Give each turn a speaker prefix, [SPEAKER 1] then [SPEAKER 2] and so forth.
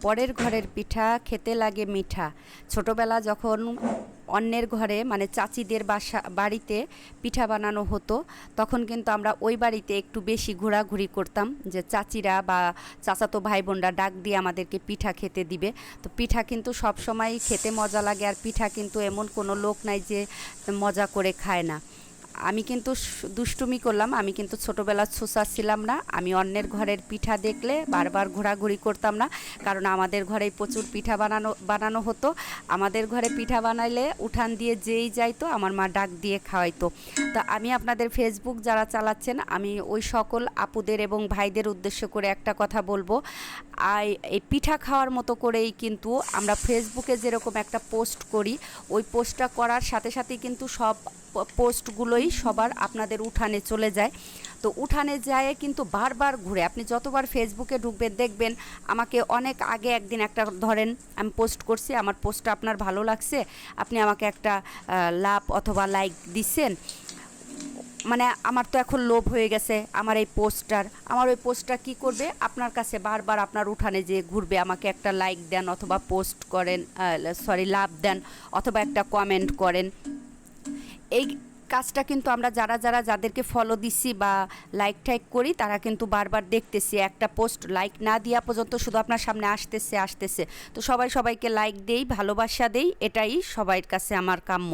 [SPEAKER 1] পরের ঘরের পিঠা খেতে লাগে মিঠা। ছোটবেলা যখন অন্যের ঘরে মানে চাচিদের বাড়িতে পিঠা বানানো হতো, তখন কিন্তু আমরা ওই বাড়িতে একটু বেশি ঘোরাঘুরি করতাম, যে চাচিরা বা চাচাতো ভাই বোনরা ডাক দিয়ে আমাদেরকে পিঠা খেতে দিবে। তো পিঠা কিন্তু সব সময় খেতে মজা লাগে, আর পিঠা কিন্তু এমন কোনো লোক নাই যে মজা করে খায় না। আমি কিন্তু দুষ্টুমি করলাম, আমি কিন্তু ছোটোবেলা ছুঁচা ছিলাম না। আমি অন্যের ঘরের পিঠা দেখলে বারবার ঘোরাঘুরি করতাম না, কারণ আমাদের ঘরেই প্রচুর পিঠা বানানো হতো। আমাদের ঘরে পিঠা বানাইলে উঠান দিয়ে যেই যাইতো আমার মা ডাক দিয়ে খাওয়াইতো। তো আমি আপনাদের ফেসবুক যারা চালাচ্ছেন, আমি ওই সকল আপুদের এবং ভাইদের উদ্দেশ্য করে একটা কথা বলবো। এই পিঠা খাওয়ার মতো করেই কিন্তু আমরা ফেসবুকে যেরকম একটা পোস্ট করি, ওই পোস্টটা করার সাথে সাথেই কিন্তু সব পোস্টগুলোই সবার আপনাদের উঠানে চলে যায়। তো উঠানে যায় কিন্তু বারবার ঘুরে, আপনি যতবার ফেসবুকে ঢুকবেন দেখবেন আমাকে অনেক আগে একদিন একটা ধরেন আমি পোস্ট করছি, আমার পোস্টটা আপনার ভালো লাগছে, আপনি আমাকে একটা লাভ অথবা লাইক দিচ্ছেন। মানে আমার তো এখন লোভ হয়ে গেছে আমার এই পোস্টটার, আমার ওই পোস্টটা কী করবে, আপনার কাছে বারবার আপনার উঠানে যে ঘুরবে, আমাকে একটা লাইক দেন অথবা পোস্ট করেন, লাভ দেন অথবা একটা কমেন্ট করেন। এই কাজটা কিন্তু আমরা যাদেরকে ফলো দিচ্ছি বা লাইক টাইক করি, তারা কিন্তু বারবার দেখতেছি, একটা পোস্ট লাইক না দেওয়া পর্যন্ত শুধু আপনার সামনে আসতেছে। তো সবাইকে লাইক দেই, ভালোবাসা দেই, এটাই সবার কাছে আমার কাম্য।